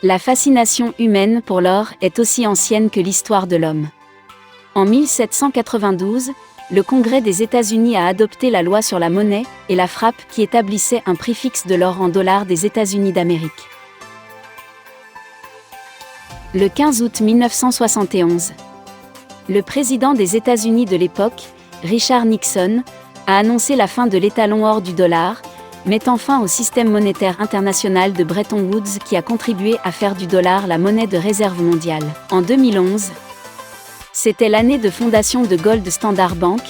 La fascination humaine pour l'or est aussi ancienne que l'histoire de l'homme. En 1792, le Congrès des États-Unis a adopté la loi sur la monnaie et la frappe qui établissait un prix fixe de l'or en dollars des États-Unis d'Amérique. Le 15 août 1971, le président des États-Unis de l'époque, Richard Nixon, a annoncé la fin de l'étalon or du dollar, mettant fin au système monétaire international de Bretton Woods qui a contribué à faire du dollar la monnaie de réserve mondiale. En 2011, c'était l'année de fondation de Gold Standard Bank,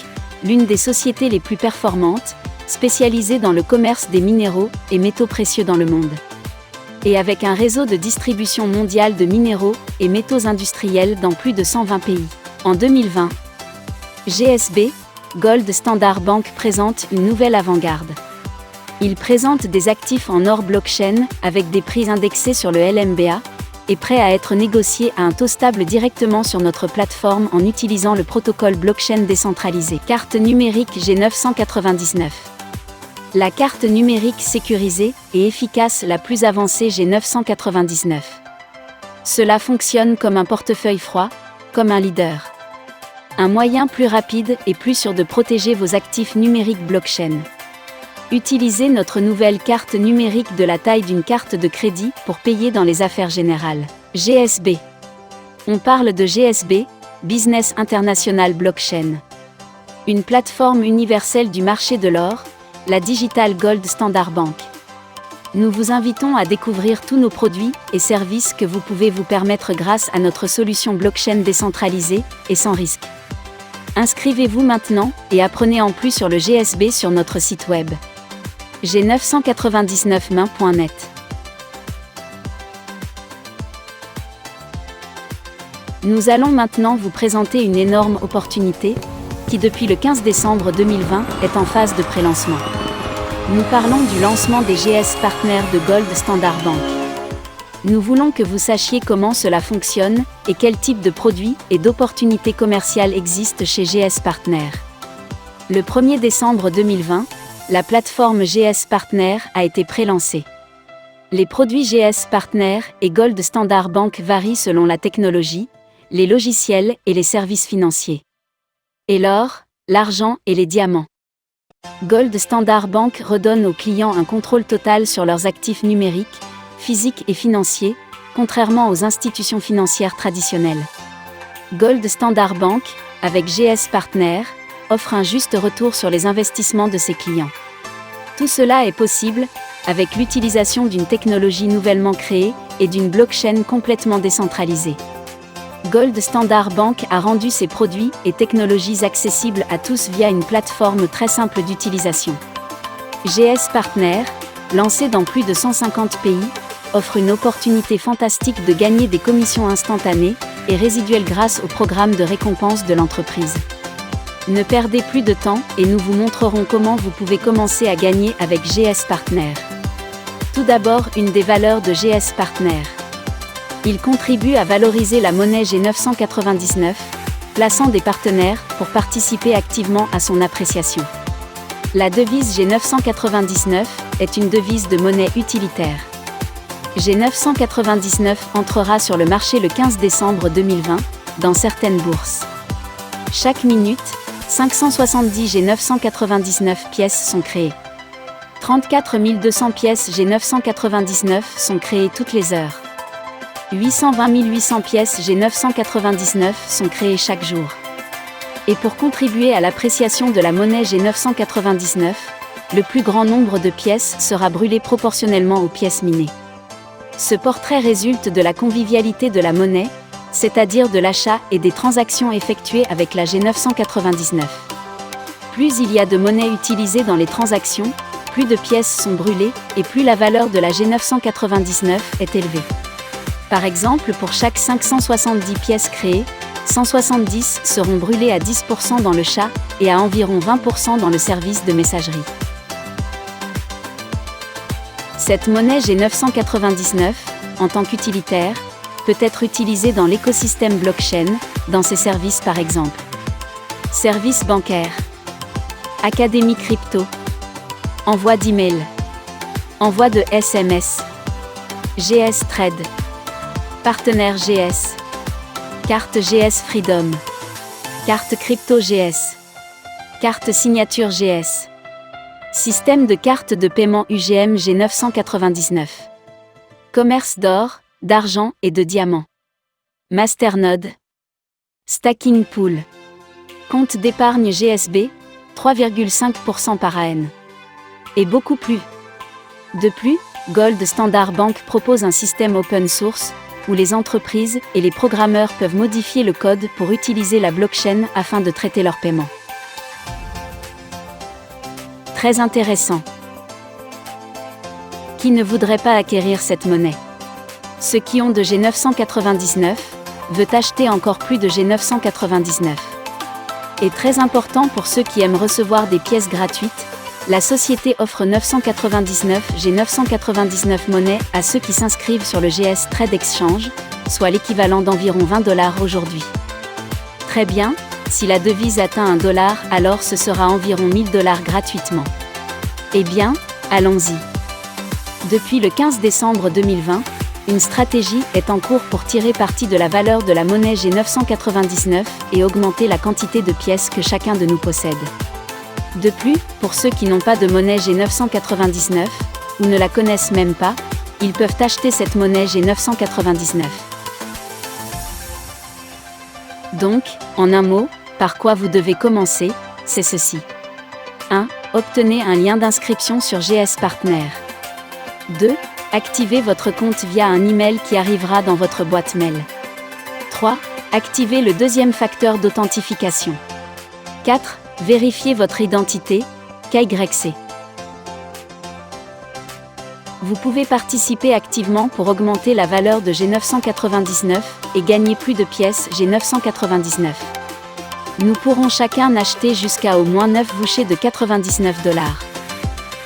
l'une des sociétés les plus performantes, spécialisée dans le commerce des minéraux et métaux précieux dans le monde. Et avec un réseau de distribution mondiale de minéraux et métaux industriels dans plus de 120 pays. En 2020, GSB, Gold Standard Bank présente une nouvelle avant-garde. Il présente des actifs en or blockchain avec des prix indexés sur le LMBA et prêts à être négociés à un taux stable directement sur notre plateforme en utilisant le protocole blockchain décentralisé. Carte numérique G999. La carte numérique sécurisée et efficace la plus avancée G999. Cela fonctionne comme un portefeuille froid, comme un leader. Un moyen plus rapide et plus sûr de protéger vos actifs numériques blockchain. Utilisez notre nouvelle carte numérique de la taille d'une carte de crédit pour payer dans les affaires générales. GSB. On parle de GSB, Business International Blockchain. Une plateforme universelle du marché de l'or, la Digital Gold Standard Bank. Nous vous invitons à découvrir tous nos produits et services que vous pouvez vous permettre grâce à notre solution blockchain décentralisée et sans risque. Inscrivez-vous maintenant et apprenez en plus sur le GSB sur notre site web. G999main.net. Nous allons maintenant vous présenter une énorme opportunité, qui depuis le 15 décembre 2020 est en phase de pré-lancement. Nous parlons du lancement des GS Partners de Gold Standard Bank. Nous voulons que vous sachiez comment cela fonctionne et quel type de produits et d'opportunités commerciales existent chez GS Partners. Le 1er décembre 2020, la plateforme GS Partners a été pré-lancée. Les produits GS Partners et Gold Standard Bank varient selon la technologie, les logiciels et les services financiers. Et l'or, l'argent et les diamants. Gold Standard Bank redonne aux clients un contrôle total sur leurs actifs numériques, physiques et financiers, contrairement aux institutions financières traditionnelles. Gold Standard Bank, avec GS Partners, offre un juste retour sur les investissements de ses clients. Tout cela est possible avec l'utilisation d'une technologie nouvellement créée et d'une blockchain complètement décentralisée. Gold Standard Bank a rendu ses produits et technologies accessibles à tous via une plateforme très simple d'utilisation. GS Partners, lancé dans plus de 150 pays, offre une opportunité fantastique de gagner des commissions instantanées et résiduelles grâce au programme de récompense de l'entreprise. Ne perdez plus de temps et nous vous montrerons comment vous pouvez commencer à gagner avec GS Partners. Tout d'abord, une des valeurs de GS Partners. Il contribue à valoriser la monnaie G999, plaçant des partenaires pour participer activement à son appréciation. La devise G999 est une devise de monnaie utilitaire. G999 entrera sur le marché le 15 décembre 2020, dans certaines bourses. Chaque minute, 570 G999 pièces sont créées. 34 200 pièces G999 sont créées toutes les heures. 820 800 pièces G999 sont créées chaque jour. Et pour contribuer à l'appréciation de la monnaie G999, le plus grand nombre de pièces sera brûlé proportionnellement aux pièces minées. Ce portrait résulte de la convivialité de la monnaie, c'est-à-dire de l'achat et des transactions effectuées avec la G999. Plus il y a de monnaie utilisée dans les transactions, plus de pièces sont brûlées et plus la valeur de la G999 est élevée. Par exemple, pour chaque 570 pièces créées, 170 seront brûlées à 10% dans le chat et à environ 20% dans le service de messagerie. Cette monnaie G999, en tant qu'utilitaire, peut être utilisée dans l'écosystème blockchain, dans ses services par exemple. Services bancaires. Académie crypto. Envoi d'email. Envoi de SMS. GS Trade. Partenaire GS. Carte GS Freedom. Carte Crypto GS. Carte Signature GS. Système de carte de paiement UGM G999. Commerce d'or, d'argent et de diamants. Masternode. Stacking Pool. Compte d'épargne GSB, 3,5% par an. Et beaucoup plus. De plus, Gold Standard Bank propose un système open source, où les entreprises et les programmeurs peuvent modifier le code pour utiliser la blockchain afin de traiter leurs paiements. Très intéressant. Qui ne voudrait pas acquérir cette monnaie? Ceux qui ont de G999 veulent acheter encore plus de G999. Et très important pour ceux qui aiment recevoir des pièces gratuites, la société offre 999 G999 monnaies à ceux qui s'inscrivent sur le GS Trade Exchange, soit l'équivalent d'environ $20 aujourd'hui. Très bien, si la devise atteint $1, alors ce sera environ $1000 gratuitement. Eh bien, allons-y. Depuis le 15 décembre 2020, une stratégie est en cours pour tirer parti de la valeur de la monnaie G999 et augmenter la quantité de pièces que chacun de nous possède. De plus, pour ceux qui n'ont pas de monnaie G999, ou ne la connaissent même pas, ils peuvent acheter cette monnaie G999. Donc, en un mot, par quoi vous devez commencer, c'est ceci. 1. Obtenez un lien d'inscription sur GS Partner. 2. Activez votre compte via un email qui arrivera dans votre boîte mail. 3. Activez le deuxième facteur d'authentification. 4. Vérifiez votre identité, KYC. Vous pouvez participer activement pour augmenter la valeur de G999 et gagner plus de pièces G999. Nous pourrons chacun acheter jusqu'à au moins 9 bouchées de $99.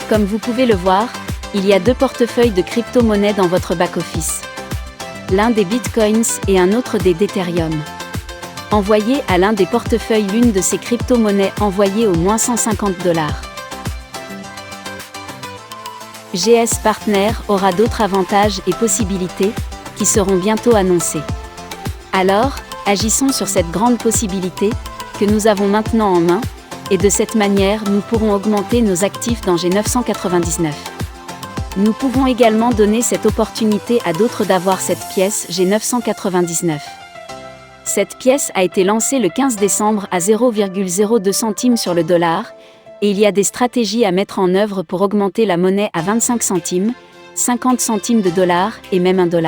Comme vous pouvez le voir, il y a 2 portefeuilles de crypto-monnaies dans votre back-office. L'un des bitcoins et un autre des d'Ethereum. Envoyez à l'un des portefeuilles l'une de ces crypto-monnaies envoyée au moins $150. GS Partner aura d'autres avantages et possibilités, qui seront bientôt annoncés. Alors, agissons sur cette grande possibilité, que nous avons maintenant en main, et de cette manière nous pourrons augmenter nos actifs dans G999. Nous pouvons également donner cette opportunité à d'autres d'avoir cette pièce G999. Cette pièce a été lancée le 15 décembre à 0,02 centimes sur le dollar, et il y a des stratégies à mettre en œuvre pour augmenter la monnaie à 25 centimes, 50 centimes de dollars et même $1.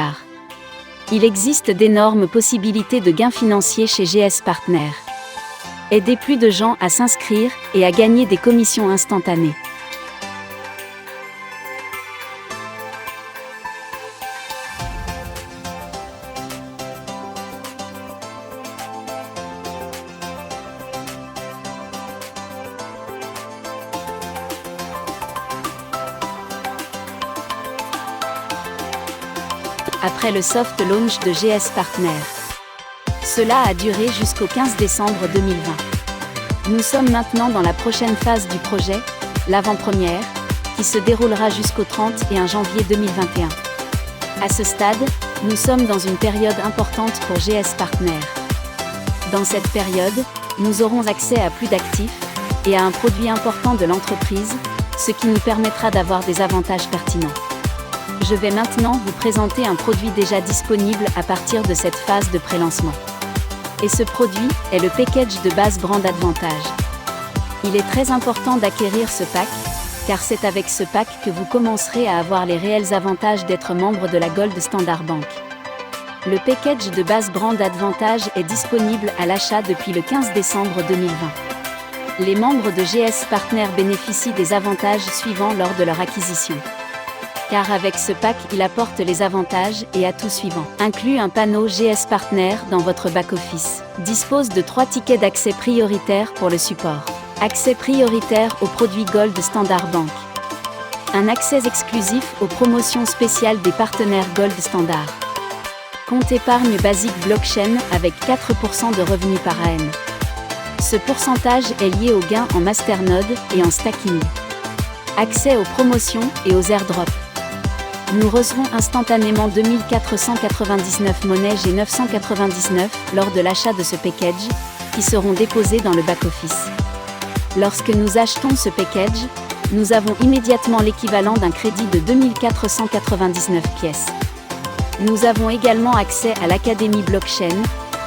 Il existe d'énormes possibilités de gains financiers chez GS Partner. Aidez plus de gens à s'inscrire et à gagner des commissions instantanées. Après le soft launch de GS Partner. Cela a duré jusqu'au 15 décembre 2020. Nous sommes maintenant dans la prochaine phase du projet, l'avant-première, qui se déroulera jusqu'au 31 janvier 2021. À ce stade, nous sommes dans une période importante pour GS Partner. Dans cette période, nous aurons accès à plus d'actifs et à un produit important de l'entreprise, ce qui nous permettra d'avoir des avantages pertinents. Je vais maintenant vous présenter un produit déjà disponible à partir de cette phase de pré-lancement. Et ce produit est le package de base Brand Advantage. Il est très important d'acquérir ce pack, car c'est avec ce pack que vous commencerez à avoir les réels avantages d'être membre de la Gold Standard Bank. Le package de base Brand Advantage est disponible à l'achat depuis le 15 décembre 2020. Les membres de GS Partner bénéficient des avantages suivants lors de leur acquisition. Car avec ce pack, il apporte les avantages et atouts suivants. Inclut un panneau GS Partner dans votre back-office. Dispose de 3 tickets d'accès prioritaires pour le support. Accès prioritaire aux produits Gold Standard Bank. Un accès exclusif aux promotions spéciales des partenaires Gold Standard. Compte épargne basique blockchain avec 4% de revenus par an. Ce pourcentage est lié aux gains en masternode et en stacking. Accès aux promotions et aux airdrops. Nous recevrons instantanément 2499 monnaies G999 lors de l'achat de ce package, qui seront déposées dans le back-office. Lorsque nous achetons ce package, nous avons immédiatement l'équivalent d'un crédit de 2499 pièces. Nous avons également accès à l'Académie Blockchain,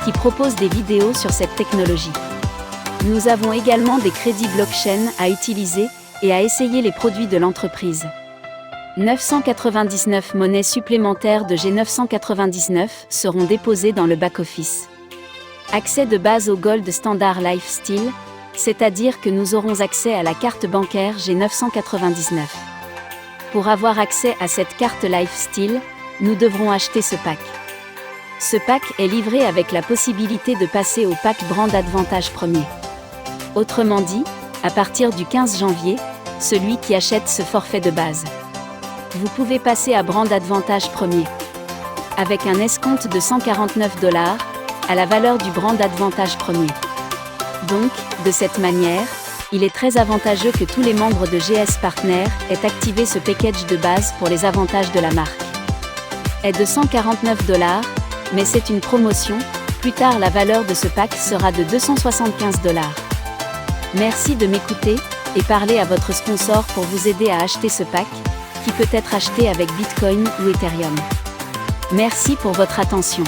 qui propose des vidéos sur cette technologie. Nous avons également des crédits blockchain à utiliser et à essayer les produits de l'entreprise. 999 monnaies supplémentaires de G999 seront déposées dans le back-office. Accès de base au Gold Standard Lifestyle, c'est-à-dire que nous aurons accès à la carte bancaire G999. Pour avoir accès à cette carte Lifestyle, nous devrons acheter ce pack. Ce pack est livré avec la possibilité de passer au pack Brand Advantage Premier. Autrement dit, à partir du 15 janvier, celui qui achète ce forfait de base, vous pouvez passer à Brand Advantage Premier. Avec un escompte de 149 $, à la valeur du Brand Advantage Premier. Donc, de cette manière, il est très avantageux que tous les membres de GS Partner aient activé ce package de base pour les avantages de la marque. Est de 149 $, mais c'est une promotion, plus tard la valeur de ce pack sera de 275 $. Merci de m'écouter, et parlez à votre sponsor pour vous aider à acheter ce pack, qui peut être acheté avec Bitcoin ou Ethereum. Merci pour votre attention.